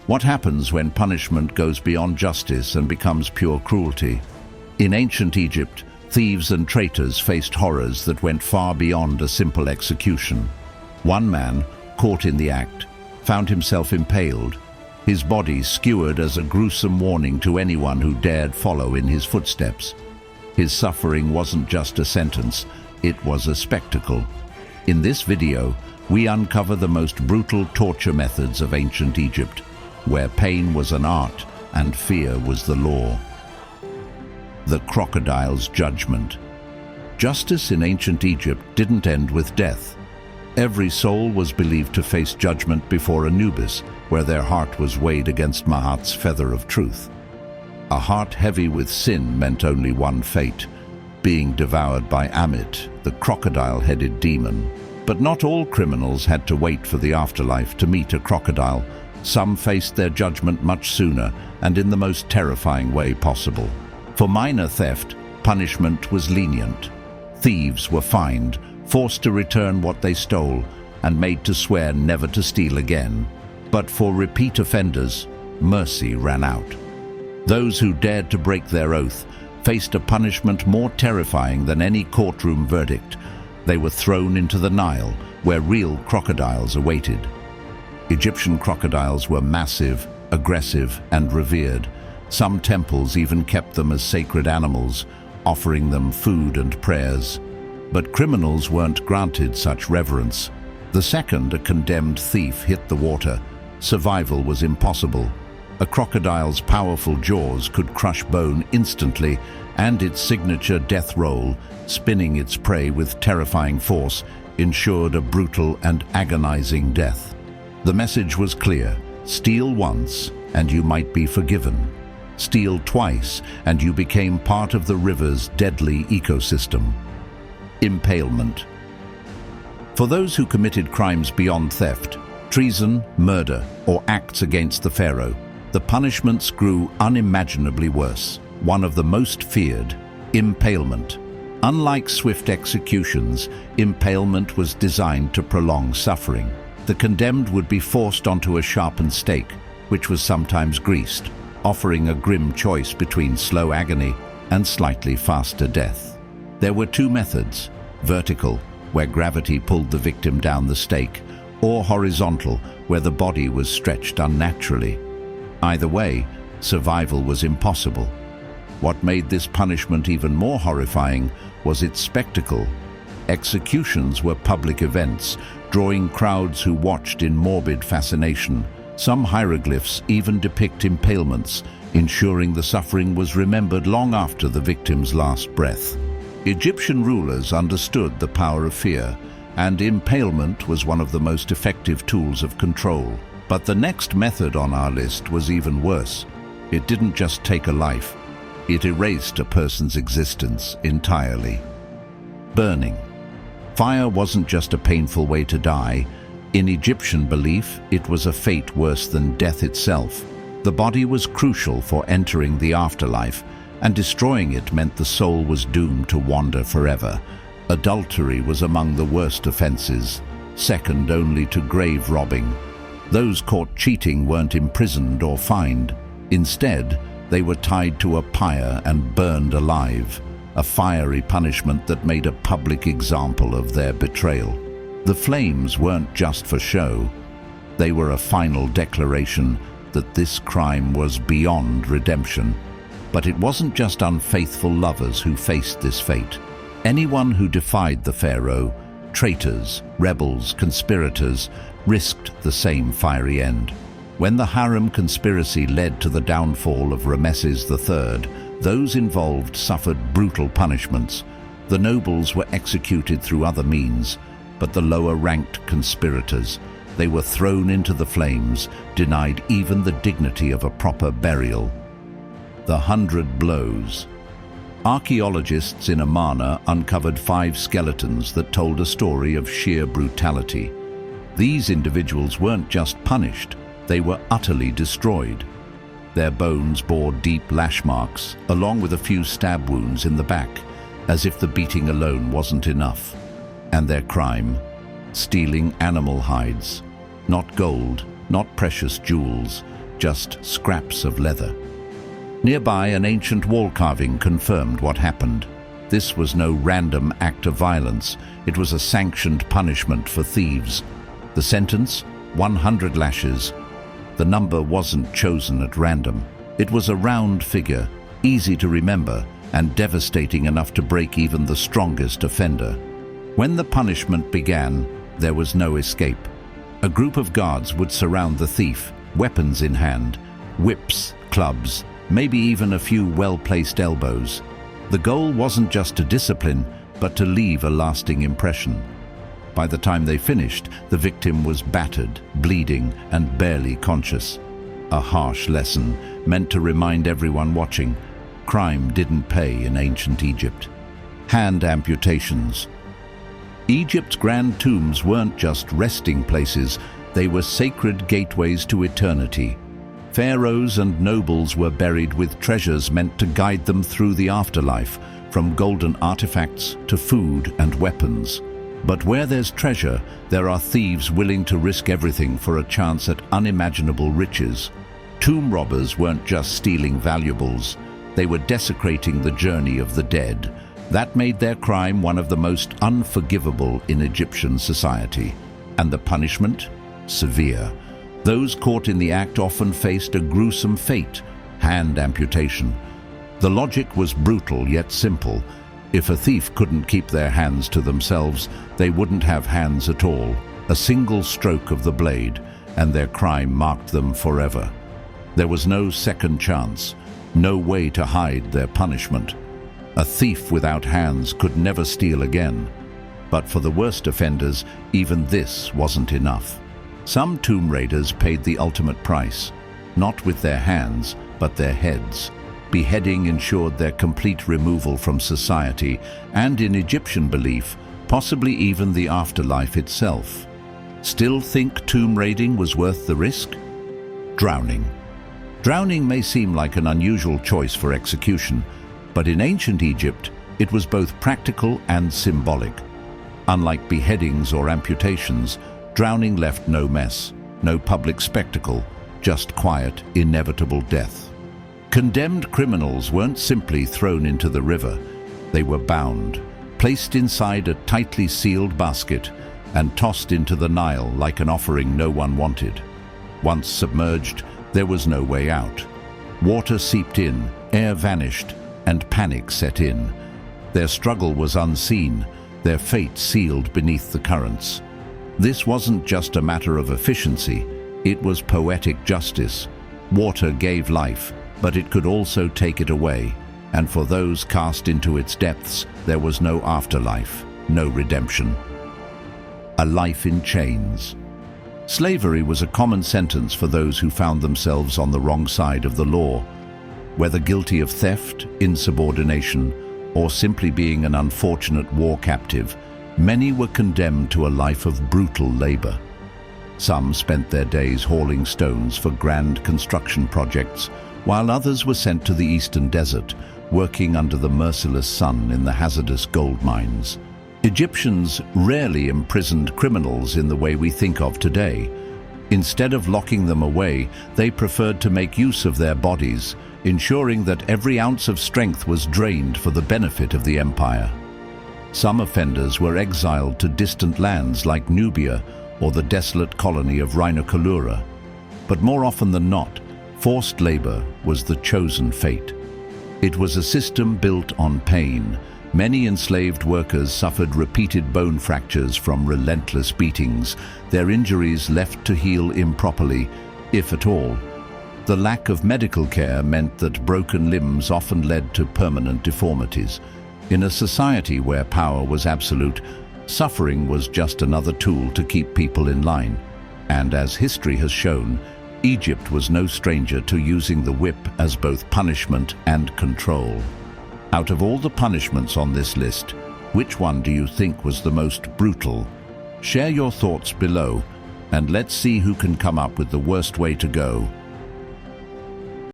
What happens when punishment goes beyond justice and becomes pure cruelty? In ancient Egypt, thieves and traitors faced horrors that went far beyond a simple execution. One man, caught in the act, found himself impaled, his body skewered as a gruesome warning to anyone who dared follow in his footsteps. His suffering wasn't just a sentence, it was a spectacle. In this video, we uncover the most brutal torture methods of ancient Egypt, where pain was an art and fear was the law. The crocodile's judgment. Justice in ancient Egypt didn't end with death. Every soul was believed to face judgment before Anubis, where their heart was weighed against Mahat's feather of truth. A heart heavy with sin meant only one fate, being devoured by Amit, the crocodile-headed demon. But not all criminals had to wait for the afterlife to meet a crocodile. Some faced their judgment much sooner and in the most terrifying way possible. For minor theft, punishment was lenient. Thieves were fined, forced to return what they stole, and made to swear never to steal again. But for repeat offenders, mercy ran out. Those who dared to break their oath faced a punishment more terrifying than any courtroom verdict. They were thrown into the Nile, where real crocodiles awaited. Egyptian crocodiles were massive, aggressive, and revered. Some temples even kept them as sacred animals, offering them food and prayers. But criminals weren't granted such reverence. The second a condemned thief hit the water, survival was impossible. A crocodile's powerful jaws could crush bone instantly, and its signature death roll, spinning its prey with terrifying force, ensured a brutal and agonizing death. The message was clear: steal once, and you might be forgiven. Steal twice, and you became part of the river's deadly ecosystem. Impalement. For those who committed crimes beyond theft, treason, murder, or acts against the pharaoh, the punishments grew unimaginably worse. One of the most feared, impalement. Unlike swift executions, impalement was designed to prolong suffering. The condemned would be forced onto a sharpened stake, which was sometimes greased, offering a grim choice between slow agony and slightly faster death. There were two methods: vertical, where gravity pulled the victim down the stake, or horizontal, where the body was stretched unnaturally. Either way, survival was impossible. What made this punishment even more horrifying was its spectacle. Executions were public events, drawing crowds who watched in morbid fascination. Some hieroglyphs even depict impalements, ensuring the suffering was remembered long after the victim's last breath. Egyptian rulers understood the power of fear, and impalement was one of the most effective tools of control. But the next method on our list was even worse. It didn't just take a life, it erased a person's existence entirely. Burning. Fire wasn't just a painful way to die. In Egyptian belief, it was a fate worse than death itself. The body was crucial for entering the afterlife, and destroying it meant the soul was doomed to wander forever. Adultery was among the worst offenses, second only to grave robbing. Those caught cheating weren't imprisoned or fined. Instead, they were tied to a pyre and burned alive, a fiery punishment that made a public example of their betrayal. The flames weren't just for show. They were a final declaration that this crime was beyond redemption. But it wasn't just unfaithful lovers who faced this fate. Anyone who defied the pharaoh, traitors, rebels, conspirators, risked the same fiery end. When the harem conspiracy led to the downfall of Ramesses III, those involved suffered brutal punishments. The nobles were executed through other means, but the lower-ranked conspirators, they were thrown into the flames, denied even the dignity of a proper burial. The 100 blows. Archaeologists in Amarna uncovered 5 skeletons that told a story of sheer brutality. These individuals weren't just punished, they were utterly destroyed. Their bones bore deep lash marks, along with a few stab wounds in the back, as if the beating alone wasn't enough. And their crime? Stealing animal hides. Not gold, not precious jewels, just scraps of leather. Nearby, an ancient wall carving confirmed what happened. This was no random act of violence. It was a sanctioned punishment for thieves. The sentence? 100 lashes. The number wasn't chosen at random. It was a round figure, easy to remember, and devastating enough to break even the strongest offender. When the punishment began, there was no escape. A group of guards would surround the thief, weapons in hand, whips, clubs, maybe even a few well-placed elbows. The goal wasn't just to discipline, but to leave a lasting impression. By the time they finished, the victim was battered, bleeding, and barely conscious. A harsh lesson meant to remind everyone watching. Crime didn't pay in ancient Egypt. Hand amputations. Egypt's grand tombs weren't just resting places, they were sacred gateways to eternity. Pharaohs and nobles were buried with treasures meant to guide them through the afterlife, from golden artifacts to food and weapons. But where there's treasure, there are thieves willing to risk everything for a chance at unimaginable riches. Tomb robbers weren't just stealing valuables, they were desecrating the journey of the dead. That made their crime one of the most unforgivable in Egyptian society. And the punishment? Severe. Those caught in the act often faced a gruesome fate, hand amputation. The logic was brutal yet simple. If a thief couldn't keep their hands to themselves, they wouldn't have hands at all. A single stroke of the blade, and their crime marked them forever. There was no second chance, no way to hide their punishment. A thief without hands could never steal again. But for the worst offenders, even this wasn't enough. Some tomb raiders paid the ultimate price, not with their hands, but their heads. Beheading ensured their complete removal from society, and in Egyptian belief, possibly even the afterlife itself. Still think tomb raiding was worth the risk? Drowning. Drowning may seem like an unusual choice for execution, but in ancient Egypt, it was both practical and symbolic. Unlike beheadings or amputations, drowning left no mess, no public spectacle, just quiet, inevitable death. Condemned criminals weren't simply thrown into the river. They were bound, placed inside a tightly sealed basket, and tossed into the Nile like an offering no one wanted. Once submerged, there was no way out. Water seeped in, air vanished, and panic set in. Their struggle was unseen, their fate sealed beneath the currents. This wasn't just a matter of efficiency, it was poetic justice. Water gave life, but it could also take it away, and for those cast into its depths, there was no afterlife, no redemption. A life in chains. Slavery was a common sentence for those who found themselves on the wrong side of the law. Whether guilty of theft, insubordination, or simply being an unfortunate war captive, many were condemned to a life of brutal labor. Some spent their days hauling stones for grand construction projects, while others were sent to the eastern desert, working under the merciless sun in the hazardous gold mines. Egyptians rarely imprisoned criminals in the way we think of today. Instead of locking them away, they preferred to make use of their bodies, ensuring that every ounce of strength was drained for the benefit of the empire. Some offenders were exiled to distant lands like Nubia or the desolate colony of Rhinocolura. But more often than not, forced labor was the chosen fate. It was a system built on pain. Many enslaved workers suffered repeated bone fractures from relentless beatings, their injuries left to heal improperly, if at all. The lack of medical care meant that broken limbs often led to permanent deformities. In a society where power was absolute, suffering was just another tool to keep people in line. And as history has shown, Egypt was no stranger to using the whip as both punishment and control. Out of all the punishments on this list, which one do you think was the most brutal? Share your thoughts below, and let's see who can come up with the worst way to go.